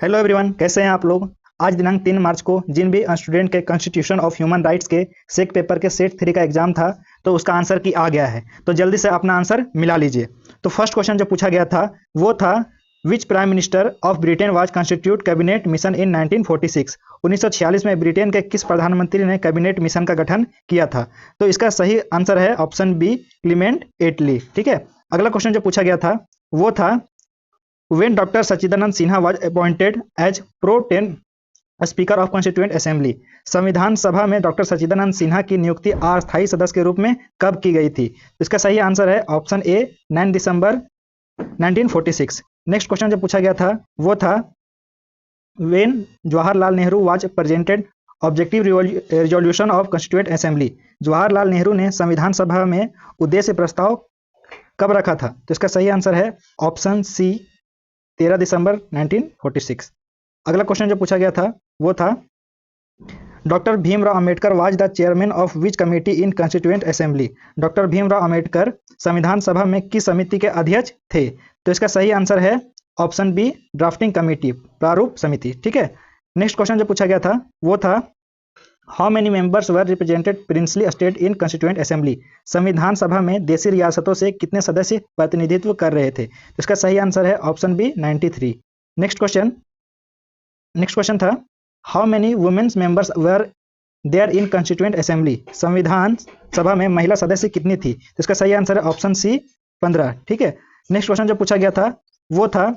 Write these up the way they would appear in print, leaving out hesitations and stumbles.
Hello everyone, कैसे हैं आप लोग। आज दिनांक 3 मार्च को जिन भी स्टूडेंट के कॉन्स्टिट्यूशन ऑफ ह्यूमन राइट्स के सेक पेपर के सेट 3 का एग्जाम था, तो उसका आंसर की आ गया है। तो जल्दी से अपना आंसर मिला लीजिए। तो फर्स्ट क्वेश्चन जो पूछा गया था वो था, which prime minister of Britain was constitute cabinet mission in 1946। 1946 में ब्रिटेन के किस प्रधानमंत्री ने कैबिनेट मिशन का गठन किया था। तो इसका सही आंसर है ऑप्शन बी, क्लीमेंट एटली। ठीक है। अगला क्वेश्चन जो पूछा गया था वो था, when Dr. Sachidanand Sinha was appointed as pro tem speaker of constituent assembly. संविधान सभा में डॉक्टर सच्चिदानंद सिन्हा की नियुक्ति अस्थायी सदस्य के रूप में कब की गई थी। इसका सही आंसर है ऑप्शन ए, 9 दिसंबर 1946। नेक्स्ट क्वेश्चन जो पूछा गया था वो था, when Jawaharlal Nehru was presented objective resolution of constituent assembly. Jawaharlal Nehru ने संविधान सभा में उद्देश्य प्रस्ताव कब रखा था। तो इसका सही आंसर है ऑप्शन सी, 13 दिसंबर 1946। अगला क्वेश्चन जो पूछा गया था वो था, doctor Bhimrao Ambedkar was the chairman of which committee in constituent assembly. Doctor Bhimrao Ambedkar संविधान सभा में किस समिति के अध्यक्ष थे। तो इसका सही आंसर है ऑप्शन बी, ड्राफ्टिंग कमेटी, प्रारूप समिति। ठीक है। नेक्स्ट क्वेश्चन जो पूछा गया था वो था, how many members were represented princely state in constituent assembly. संविधान सभा में देशी रियासतों से कितने सदस्य प्रतिनिधित्व कर रहे थे। तो इसका सही आंसर है ऑप्शन बी, 93। नेक्स्ट क्वेश्चन था, how many womens members were there in constituent assembly. संविधान सभा में महिला सदस्य कितनी थी। तो इसका सही आंसर है ऑप्शन सी, 15। ठीक है। नेक्स्ट क्वेश्चन जो पूछा गया था वो था,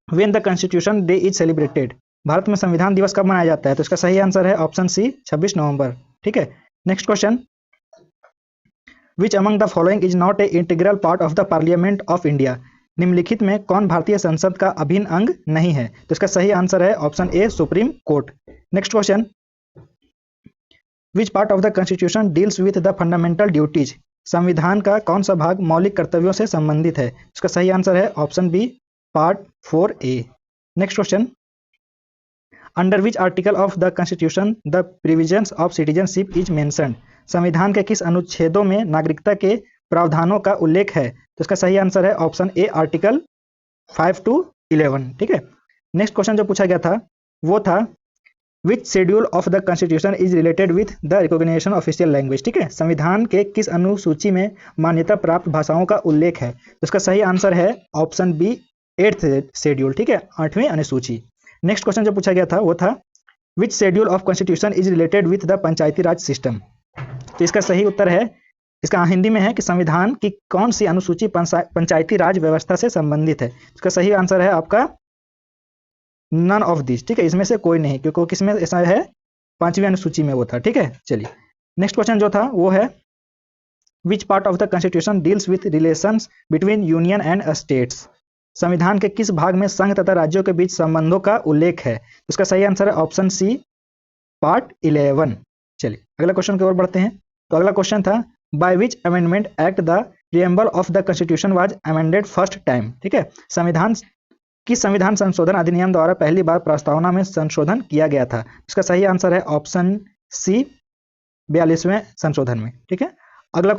when the constitution day is celebrated. Bharat में संविधान दिवस कब मनाया जाता है। तो इसका सही आंसर है ऑप्शन सी, 26 नवंबर। ठीक है। Next question, which among the following is not a integral part of the parliament of India. निम्नलिखित में कौन भारतीय संसद का अभिन्न अंग नहीं है। तो इसका सही आंसर है option A, supreme court. Next question, which part of the constitution deals with the fundamental duties. संविधान का कौन सा भाग मौलिक कर्तव्यों से संबंधित है। इसका सही आंसर है option B, part 4A। Next question, under which article of the constitution the provisions of citizenship is mentioned. संविधान के किस अनुच्छेदों में नागरिकता के प्रावधानों का उल्लेख है। तो इसका सही आंसर है ऑप्शन ए, आर्टिकल 5 to 11। ठीक है। नेक्स्ट क्वेश्चन जो पूछा गया था वो था, which schedule of the constitution is related with the recognition official language. ठीक है। संविधान के किस अनुसूची में मान्यता प्राप्त भाषाओं का उल्लेख है। तो इसका सही आंसर है ऑप्शन बी, 8th शेड्यूल। ठीक है, 8वीं अनुसूची। नेक्स्ट क्वेश्चन जो पूछा गया था वो था, which schedule of constitution is related with the Panchayati Raj system. तो इसका सही उत्तर है, इसका हिंदी में है कि संविधान की कौन सी अनुसूची पंचायती राज व्यवस्था से संबंधित है। इसका सही आंसर है आपका नन ऑफ दिस। ठीक है, इसमें से कोई नहीं, क्योंकि किसमें ऐसा है, 5वीं अनुसूची में वो था। ठीक है। चलिए नेक्स्ट क्वेश्चन जो था वो है, which part of the constitution deals with relations between union and states. संविधान के किस भाग में संघ तथा राज्यों के बीच संबंधों का उल्लेख है। इसका सही आंसर है ऑप्शन सी, पार्ट 11। चलिए अगला क्वेश्चन की ओर बढ़ते हैं। तो अगला क्वेश्चन था, by which amendment act the preamble of the constitution was amended first time. ठीक है। संविधान संशोधन अधिनियम द्वारा पहली बार प्रस्तावना में संशोधन किया गया था। इसका सही आंसर है ऑप्शन सी, 42वें संशोधन में। ठीक है। अगला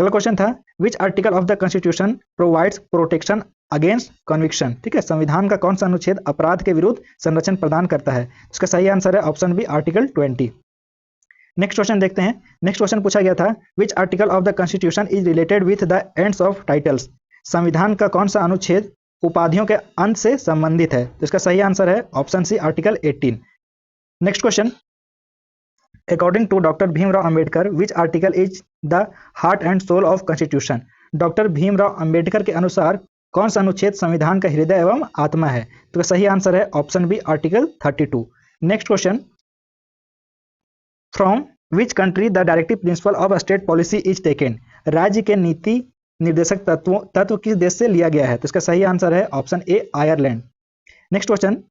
क्वेश्चन था, which article of the constitution provides protection against conviction. ठीक है। संविधान का कौन सा अनुच्छेद अपराध के विरुद्ध संरक्षण प्रदान करता है। इसका सही आंसर है option B, article 20। Next question देखते हैं। नेक्स्ट क्वेश्चन पूछा गया था, which article of the constitution is related with the ends of titles. संविधान का कौन सा अनुच्छेद उपाधियों के अंत से संबंधित है। तो इसका सही आंसर है option C, article 18। Next question, according to doctor Bhimrao Ambedkar which article is the heart and soul of constitution. Doctor Bhimrao Ambedkar के अनुसार कौन सा अनुच्छेद संविधान का हृदय एवं आत्मा है। तो सही आंसर है option B, article 32। Next question, from which country the directive principle of state policy is taken. राज्य के नीति निर्देशक तत्व किस देश से लिया गया है। तो इसका सही आंसर है option A, Ireland. Next question,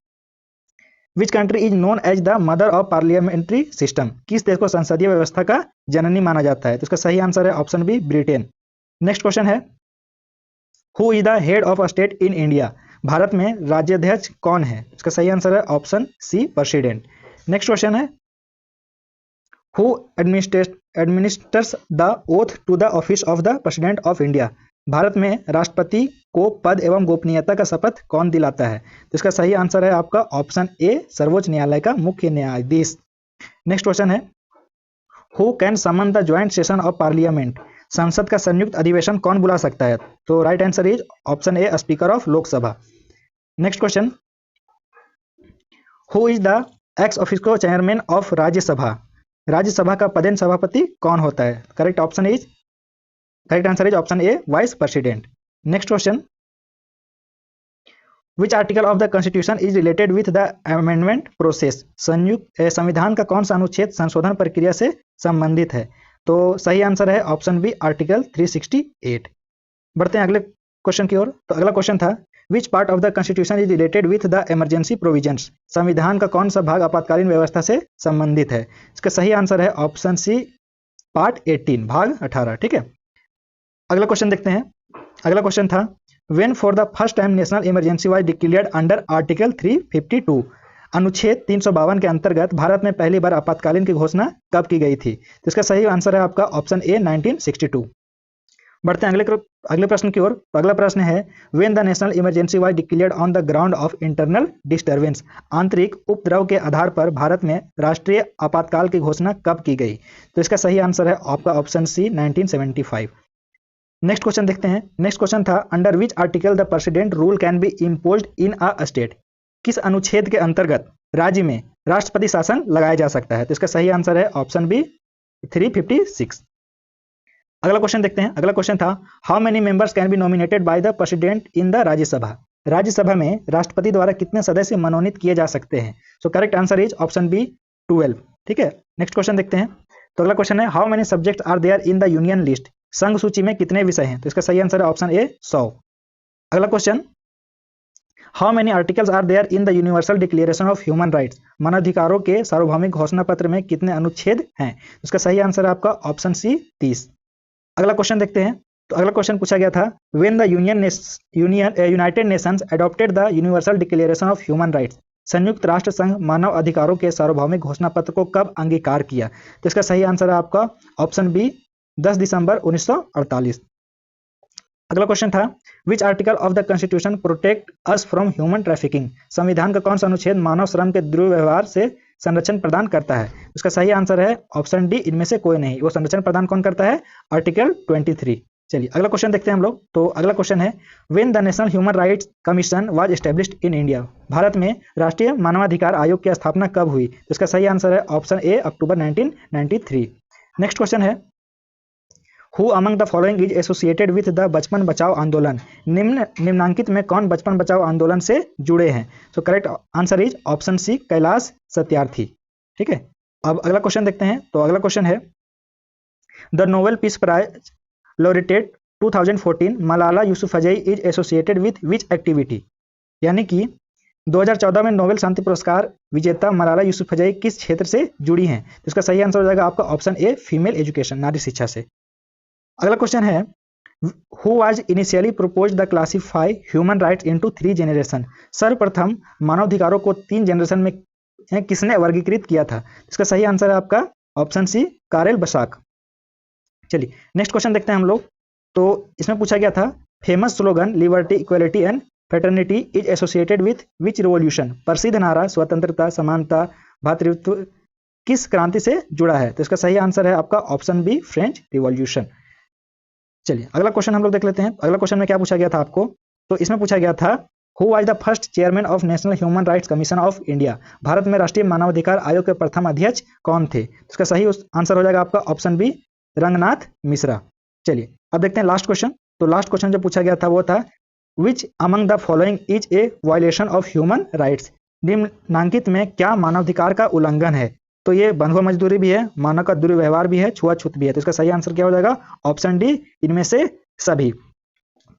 which country is known as the mother of parliamentary system. किस देश को संसदीय व्यवस्था का जननी माना जाता है। तो इसका सही आंसर है option B, Britain. Next question है, who is the head of state in India. Bharat में राज्याध्यक्ष कौन है। इसका सही आंसर है option C, president. Next question है, who administers the oath to the office of the president of India. Bharat में राष्ट्रपति को पद एवं गोपनीयता का शपथ कौन दिलाता है? तो इसका सही आंसर है आपका ऑप्शन ए, सर्वोच्च न्यायालय का मुख्य न्यायाधीश। नेक्स्ट क्वेश्चन है, who can summon the joint session of parliament? संसद का संयुक्त अधिवेशन कौन बुला सकता है? तो right answer is option A, speaker of Lok Sabha. Next question, who is the ex officio chairman of Rajya Sabha? Rajya Sabha का पदेन सभापति कौन होता है? Correct answer is option A, vice president. Next question, which article of the constitution is related with the amendment process? संविधान का कौन सा अनुच्छेद संशोधन प्रक्रिया से संबंधित है? तो सही आंसर है ऑप्शन बी, आर्टिकल 368। बढ़ते हैं अगले क्वेश्चन की ओर। तो अगला क्वेश्चन था, which part of the constitution is related with the emergency provisions? संविधान का कौन सा भाग आपातकालीन व्यवस्था से संबंधित है? इसका सही आंसर है ऑप्शन सी, पार्ट 18, भाग 18। ठीक है, अगला क्वेश्चन देखते हैं। अगला क्वेश्चन था, when for the first time national emergency was declared under article 352? अनुच्छेद 352 के अंतर्गत भारत में पहली बार आपातकालीन की घोषणा कब की गई थी? तो इसका सही आंसर है आपका ऑप्शन ए, 1962। बढ़ते हैं अगले प्रश्न की ओर। तो अगला प्रश्न है, when the national emergency was declared on the ground of internal disturbance? आंतरिक उपद्रव के आधार पर भारत में राष्ट्रीय आपातकाल की घोषणा कब की गई? तो इसका सही आंसर है आपका ऑप्शन सी, 1975। नेक्स्ट क्वेश्चन देखते हैं। नेक्स्ट क्वेश्चन था, under which article the president rule can be imposed in a state? किस अनुच्छेद के अंतर्गत राज्य में राष्ट्रपति शासन लगाया जा सकता है? तो इसका सही आंसर है ऑप्शन बी, 356। अगला क्वेश्चन देखते हैं। अगला क्वेश्चन था, how many members can be nominated by the president in the Rajya Sabha? Rajya Sabha में राष्ट्रपति द्वारा कितने सदस्य मनोनीत किए जा सकते हैं? So correct answer is option B, 12। ठीक है, नेक्स्ट क्वेश्चन देखते हैं। तो अगला क्वेश्चन है, how many subjects are there in the union list? संघ सूची में कितने विषय हैं? तो इसका सही आंसर है ऑप्शन ए, 100। अगला question, how many articles are there in the universal declaration of human rights? मानवाधिकारों के सार्वभौमिक घोषणा पत्र में कितने अनुच्छेद हैं? इसका सही आंसर है आपका ऑप्शन सी, 30। अगला क्वेश्चन देखते हैं। तो अगला क्वेश्चन पूछा गया था, when the United Nations adopted the universal declaration of human rights? संयुक्त राष्ट्र संघ मानव अधिकारों के सार्वभौमिक घोषणा पत्र को कब अंगीकार किया? तो इसका सही आंसर है आपका ऑप्शन बी, 10 दिसंबर 1948। अगला क्वेश्चन था, which article of the constitution protect us from human trafficking? संविधान का कौन सा अनुच्छेद मानव श्रम के दुर्व्यवहार से संरक्षण प्रदान करता है? इसका सही आंसर है ऑप्शन डी, इनमें से कोई नहीं। वो संरक्षण प्रदान कौन करता है? आर्टिकल 23। चलिए अगला क्वेश्चन देखते हैं हम लोग। तो अगला क्वेश्चन है, when the national human rights commission was established in India? Bharat में राष्ट्रीय मानवाधिकार आयोग की स्थापना कब हुई? तो इसका सही आंसर है option A, October 1993। Next question है, who among the following is associated with the Bachpan Bachao आंदोलन? निम्नांकित में कौन बचपन बचाओ आंदोलन से जुड़े हैं? So correct answer is option C, Kailash Satyarthi. ठीक है, अब अगला क्वेश्चन देखते हैं। तो अगला क्वेश्चन है, the Nobel peace prize laureate 2014 Malala Yousafzai is associated with which activity? यानी कि 2014 में नोबेल शांति पुरस्कार विजेता मलाला यूसुफजई किस क्षेत्र से जुड़ी हैं? तो इसका सही आंसर हो जाएगा आपका ऑप्शन ए, फीमेल एजुकेशन, नारी शिक्षा से। अगला क्वेश्चन है, who was initially propose the classify human rights into 3 generation? सर्वप्रथम मानवाधिकारों को 3 जनरेशन में किसने वर्गीकृत किया था? इसका सही आंसर है आपका ऑप्शन सी, कारेल बसाक। चलिए नेक्स्ट क्वेश्चन देखते हैं हम लोग। तो इसमें पूछा गया था, famous slogan liberty equality and fraternity is associated with which revolution? प्रसिद्ध नारा स्वतंत्रता, समानता, भातृत्व किस क्रांति से जुड़ा है? तो इसका सही आंसर है आपका ऑप्शन बी, फ्रेंच रिवॉल्यूशन। चलिए अगला क्वेश्चन हम लोग देख लेते हैं। अगला क्वेश्चन में क्या पूछा गया था आपको? तो इसमें पूछा गया था, who was the first chairman of national human rights commission of India? Bharat में राष्ट्रीय मानवाधिकार आयोग के प्रथम अध्यक्ष कौन थे? इसका सही आंसर हो जाएगा आपका ऑप्शन बी, रंगनाथ मिश्रा। चलिए अब देखते हैं लास्ट क्वेश्चन। तो लास्ट क्वेश्चन जो पूछा गया था वो था, which among the following is a violation of human rights? निम्नांकित में क्या मानवाधिकार का उल्लंघन है? तो ये बंधुआ मजदूरी भी है, मानव का दुर्व्यवहार भी है, छुआछूत भी है। तो इसका सही आंसर क्या हो जाएगा? ऑप्शन डी, इनमें से सभी।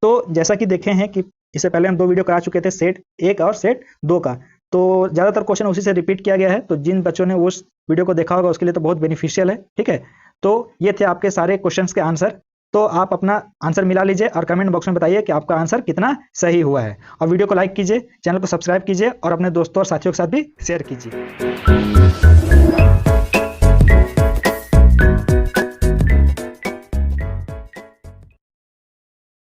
तो जैसा कि देखे हैं कि इससे पहले हम 2 वीडियो करा चुके थे, सेट 1 और सेट 2 का। तो ज़्यादातर क्वेश्चन उसी से रिपीट किया गया है। तो जिन बच्चों ने उस वीडियो को देखा होगा उसके लिए तो बहुत बेनिफिशियल है। ठीक है, तो ये थे आपके सारे क्वेश्चंस के आंसर। तो आप अपना आंसर मिला लीजिए और कमेंट बॉक्स में बताइए कि आपका आंसर कितना सही हुआ है। और वीडियो को लाइक कीजिए, चैनल को सब्सक्राइब कीजिए और अपने दोस्तों और साथियों के साथ भी शेयर कीजिए।